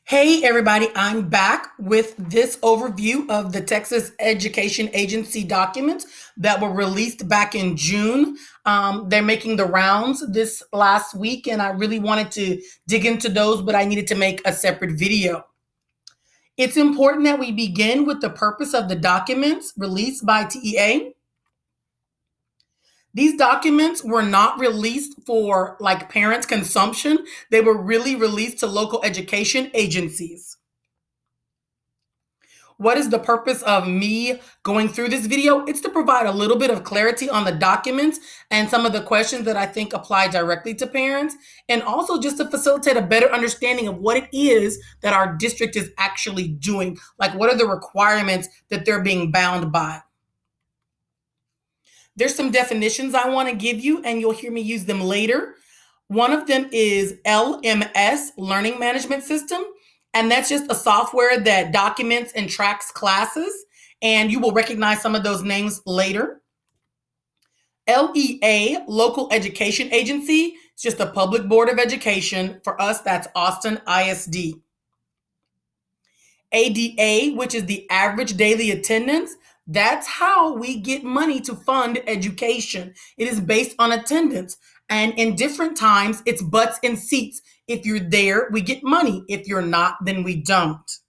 Hey, everybody, I'm back with this overview of the Texas Education Agency documents that were released back in June. They're making the rounds this last week, and I really wanted to dig into those, but I needed to make a separate video. It's important that we begin with the purpose of the documents released by TEA. These documents were not released for like parents' consumption, they were really released to local education agencies. What is the purpose of me going through this video? It's to provide a little bit of clarity on the documents and some of the questions that I think apply directly to parents, and also just to facilitate a better understanding of what it is that our district is actually doing. Like, what are the requirements that they're being bound by? There's some definitions I want to give you, and you'll hear me use them later. One of them is LMS, Learning Management System, and that's just a software that documents and tracks classes, and you will recognize some of those names later. LEA, Local Education Agency, it's just a public board of education. For us, that's Austin ISD. ADA, which is the average daily attendance, that's how we get money to fund education. It is based on attendance. And in different times, it's butts and seats. If you're there, we get money. If you're not, then we don't.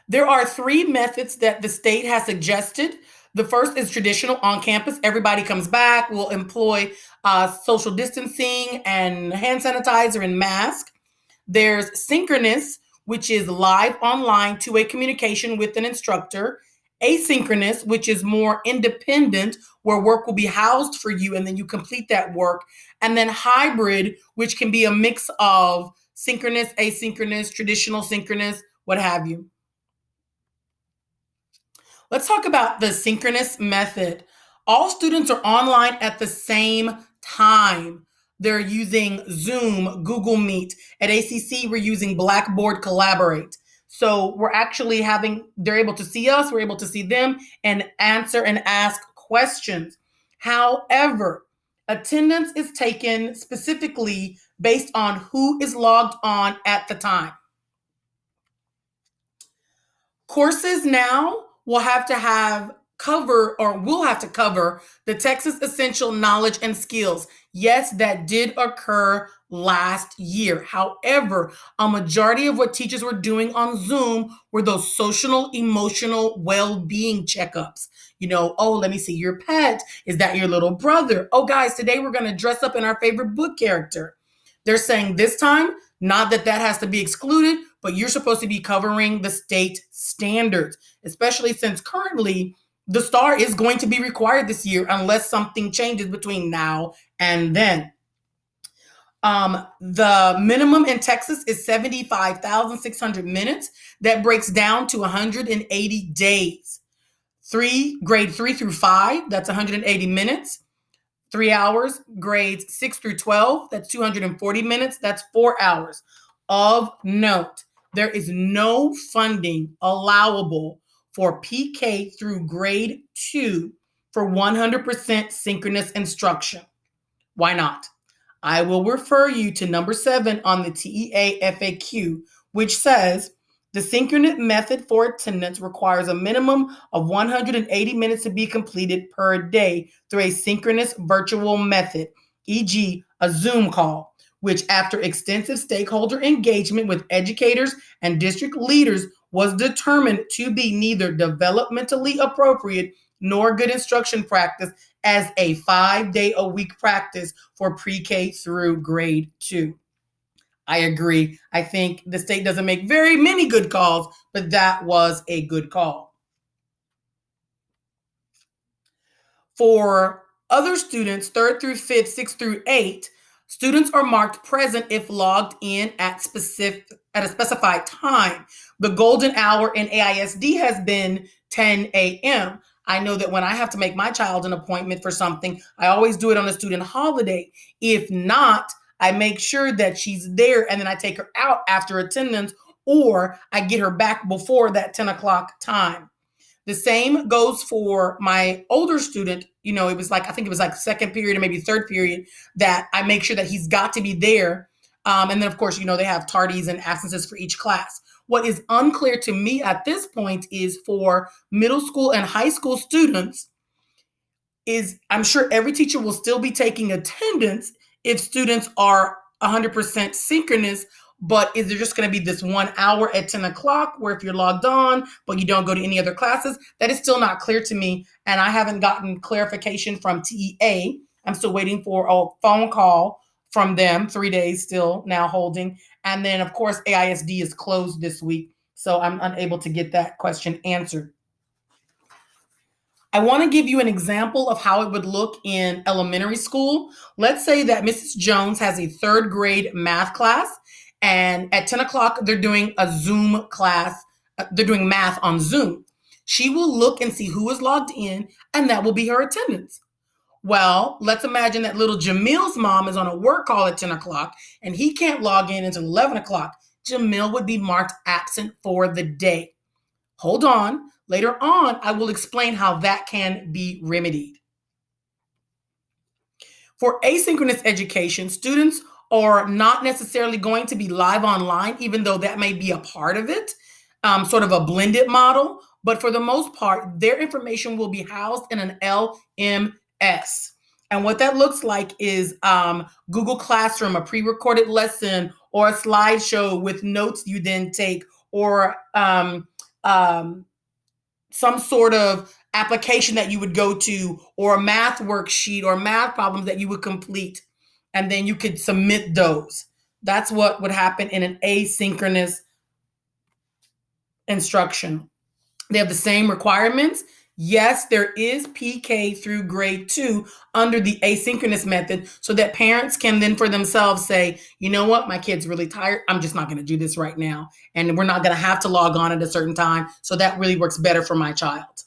There are three methods that the state has suggested. The first is traditional on campus. Everybody comes back. We'll employ social distancing and hand sanitizer and mask. There's synchronous, which is live online two-way communication with an instructor. Asynchronous, which is more independent, where work will be housed for you and then you complete that work. And then hybrid, which can be a mix of synchronous, asynchronous, traditional, synchronous, what have you. Let's talk about the synchronous method. All students are online at the same time. They're using Zoom, Google Meet. At ACC, we're using Blackboard Collaborate. So they're able to see us, we're able to see them and answer and ask questions. However, attendance is taken specifically based on who is logged on at the time. Courses now will have to cover the Texas Essential Knowledge and Skills. Yes, that did occur last year. However, a majority of what teachers were doing on Zoom were those social, emotional well-being checkups. Oh, let me see your pet. Is that your little brother? Oh, guys, today we're going to dress up in our favorite book character. They're saying this time, not that has to be excluded, but you're supposed to be covering the state standards, especially since currently the STAR is going to be required this year unless something changes between now and then. The minimum in Texas is 75,600 minutes. That breaks down to 180 days. Grade 3 through 5, that's 180 minutes. 3 hours. Grades 6 through 12, that's 240 minutes. That's 4 hours. Of note, there is no funding allowable for PK through grade 2 for 100% synchronous instruction. Why not? I will refer you to number 7 on the TEA FAQ, which says the synchronous method for attendance requires a minimum of 180 minutes to be completed per day through a synchronous virtual method, e.g., a Zoom call, which after extensive stakeholder engagement with educators and district leaders was determined to be neither developmentally appropriate nor good instruction practice as a 5-day-a-week practice for pre-K through grade 2. I agree. I think the state doesn't make very many good calls, but that was a good call. For other students, 3rd through 5th, 6th through 8, students are marked present if logged in at a specified time. The golden hour in AISD has been 10 a.m. I know that when I have to make my child an appointment for something, I always do it on a student holiday. If not, I make sure that she's there and then I take her out after attendance, or I get her back before that 10 o'clock time. The same goes for my older student. I think it was like second period or maybe third period, that I make sure that he's got to be there And then, of course, they have tardies and absences for each class. What is unclear to me at this point is for middle school and high school students is I'm sure every teacher will still be taking attendance if students are 100% synchronous, but is there just going to be this 1 hour at 10 o'clock where if you're logged on, but you don't go to any other classes? That is still not clear to me, and I haven't gotten clarification from TEA. I'm still waiting for a phone call from them, 3 days still now holding. And then, of course, AISD is closed this week, so I'm unable to get that question answered. I want to give you an example of how it would look in elementary school. Let's say that Mrs. Jones has a third grade math class, and at 10 o'clock, they're doing a Zoom class. They're doing math on Zoom. She will look and see who is logged in, and that will be her attendance. Well, let's imagine that little Jamil's mom is on a work call at 10 o'clock, and he can't log in until 11 o'clock. Jamil would be marked absent for the day. Hold on. Later on, I will explain how that can be remedied. For asynchronous education, students are not necessarily going to be live online, even though that may be a part of it, sort of a blended model. But for the most part, their information will be housed in an LMS. And what that looks like is Google Classroom, a pre-recorded lesson, or a slideshow with notes you then take, or some sort of application that you would go to, or a math worksheet or math problems that you would complete, and then you could submit those. That's what would happen in an asynchronous instruction. They have the same requirements. Yes, there is PK through grade 2 under the asynchronous method so that parents can then for themselves say, you know what, my kid's really tired. I'm just not going to do this right now. And we're not going to have to log on at a certain time. So that really works better for my child.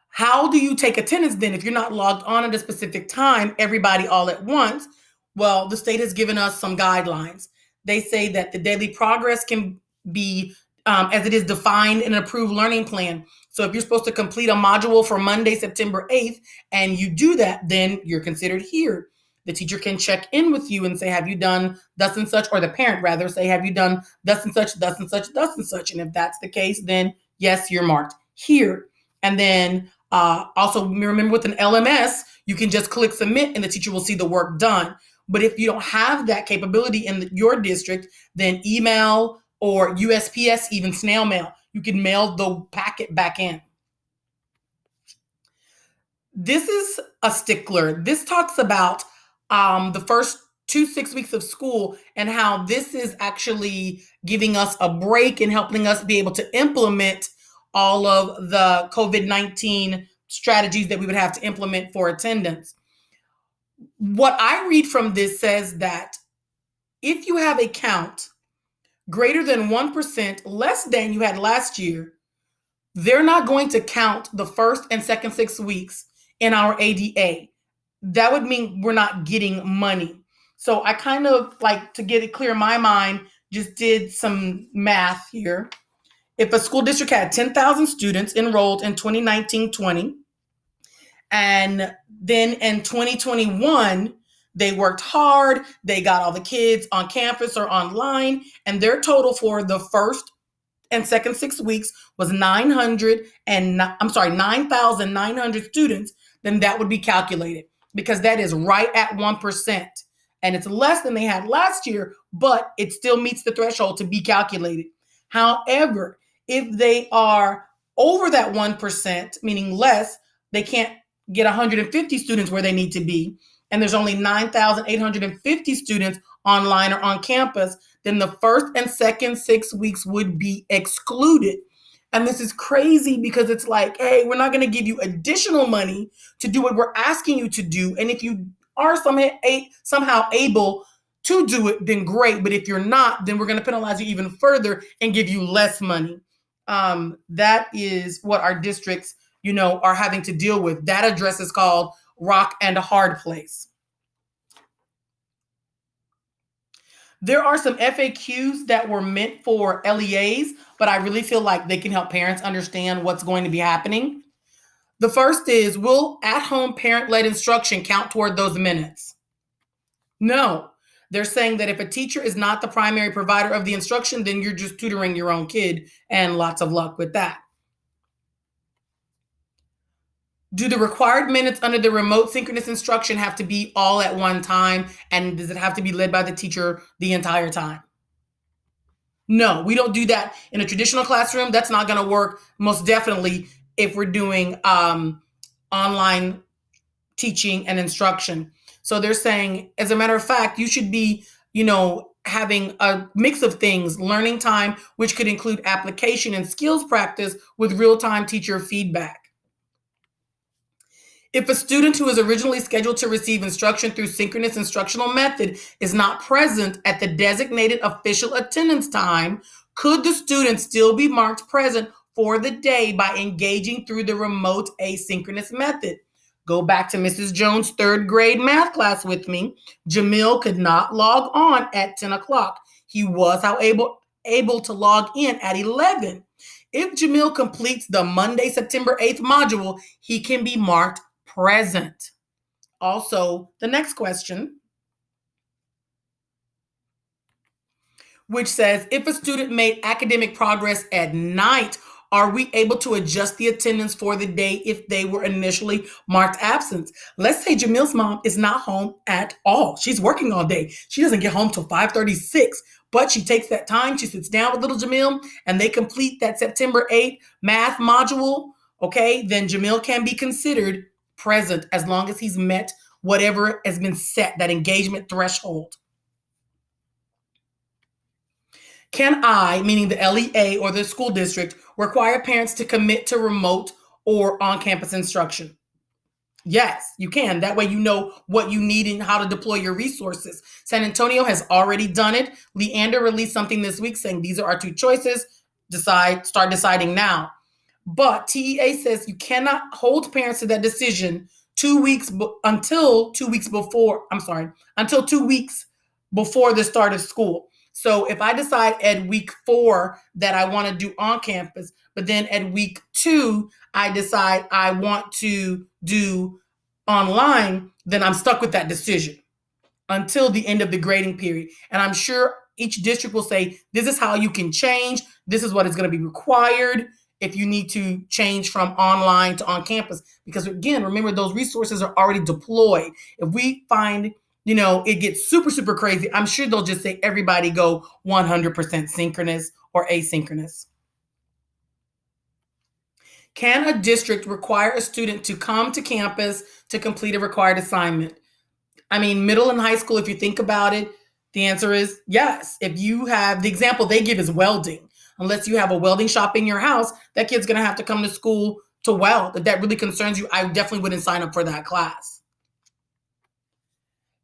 How do you take attendance then if you're not logged on at a specific time, everybody all at once? Well, the state has given us some guidelines. They say that the daily progress can be as it is defined in an approved learning plan. So if you're supposed to complete a module for Monday, September 8th, and you do that, then you're considered here. The teacher can check in with you and say, have you done thus and such? Or the parent rather say, have you done thus and such, thus and such, thus and such? And if that's the case, then yes, you're marked here. And then also remember with an LMS, you can just click submit and the teacher will see the work done. But if you don't have that capability in your district, then email or USPS, even snail mail. You can mail the packet back in. This is a stickler. This talks about the first 6 weeks of school and how this is actually giving us a break and helping us be able to implement all of the COVID-19 strategies that we would have to implement for attendance. What I read from this says that if you have a count greater than 1% less than you had last year, they're not going to count the first and second 6 weeks in our ADA. That would mean we're not getting money. So I kind of like to get it clear in my mind, just did some math here. If a school district had 10,000 students enrolled in 2019-20, and then in 2021, they worked hard. They got all the kids on campus or online, and their total for the first and second 6 weeks was 9,900 students. Then that would be calculated because that is right at 1%, and it's less than they had last year, but it still meets the threshold to be calculated. However, if they are over that 1%, meaning less, they can't get 150 students where they need to be, and there's only 9,850 students online or on campus, then the first and second 6 weeks would be excluded. And this is crazy because it's like, hey, we're not going to give you additional money to do what we're asking you to do. And if you are somehow able to do it, then great. But if you're not, then we're going to penalize you even further and give you less money. That is what our districts, are having to deal with. That address is called rock and a hard place. There are some FAQs that were meant for LEAs, but I really feel like they can help parents understand what's going to be happening. The first is, will at-home parent-led instruction count toward those minutes? No. They're saying that if a teacher is not the primary provider of the instruction, then you're just tutoring your own kid, and lots of luck with that. Do the required minutes under the remote synchronous instruction have to be all at one time? And does it have to be led by the teacher the entire time? No, we don't do that in a traditional classroom. That's not going to work, most definitely, if we're doing online teaching and instruction. So they're saying, as a matter of fact, you should be, having a mix of things, learning time, which could include application and skills practice with real-time teacher feedback. If a student who is originally scheduled to receive instruction through synchronous instructional method is not present at the designated official attendance time, could the student still be marked present for the day by engaging through the remote asynchronous method? Go back to Mrs. Jones' third grade math class with me. Jamil could not log on at 10 o'clock. He was, however, able to log in at 11. If Jamil completes the Monday, September 8th module, he can be marked present. Also, the next question, which says, if a student made academic progress at night, are we able to adjust the attendance for the day if they were initially marked absent? Let's say Jamil's mom is not home at all. She's working all day. She doesn't get home till 5:36, but she takes that time. She sits down with little Jamil and they complete that September 8th math module. Okay, then Jamil can be considered present as long as he's met whatever has been set, that engagement threshold. Can I, meaning the LEA or the school district, require parents to commit to remote or on-campus instruction? Yes, you can. That way you know what you need and how to deploy your resources. San Antonio has already done it. Leander released something this week saying these are our two choices. Start deciding now. But TEA says you cannot hold parents to that decision until 2 weeks before the start of school. So if I decide at week 4 that I want to do on campus, but then at week 2, I decide I want to do online, then I'm stuck with that decision until the end of the grading period. And I'm sure each district will say, this is how you can change. This is what is going to be required if you need to change from online to on campus. Because again, remember, those resources are already deployed. If we find it gets super, super crazy, I'm sure they'll just say everybody go 100% synchronous or asynchronous. Can a district require a student to come to campus to complete a required assignment? I mean, middle and high school, if you think about it, the answer is yes. If you have, the example they give is welding. Unless you have a welding shop in your house, that kid's going to have to come to school to weld. If that really concerns you, I definitely wouldn't sign up for that class.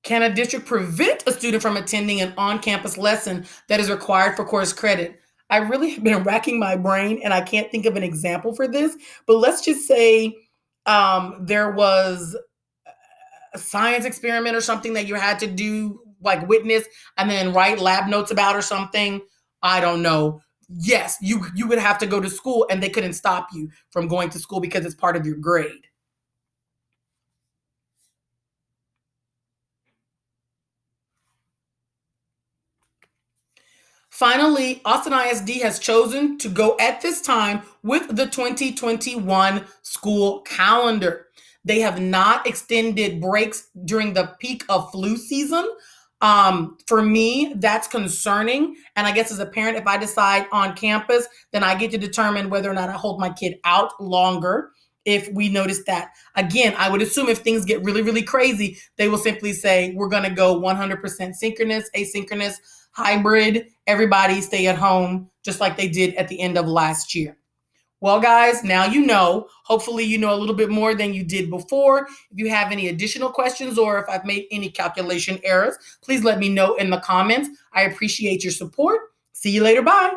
Can a district prevent a student from attending an on-campus lesson that is required for course credit? I really have been racking my brain and I can't think of an example for this, but let's just say there was a science experiment or something that you had to do, like witness and then write lab notes about or something. I don't know. Yes, you would have to go to school and they couldn't stop you from going to school because it's part of your grade. Finally, Austin ISD has chosen to go at this time with the 2021 school calendar. They have not extended breaks during the peak of flu season. For me, that's concerning. And I guess as a parent, if I decide on campus, then I get to determine whether or not I hold my kid out longer. If we notice that, again, I would assume if things get really, really crazy, they will simply say, we're going to go 100% synchronous, asynchronous, hybrid, everybody stay at home, just like they did at the end of last year. Well, guys, now you know. Hopefully you know a little bit more than you did before. If you have any additional questions or if I've made any calculation errors, please let me know in the comments. I appreciate your support. See you later. Bye.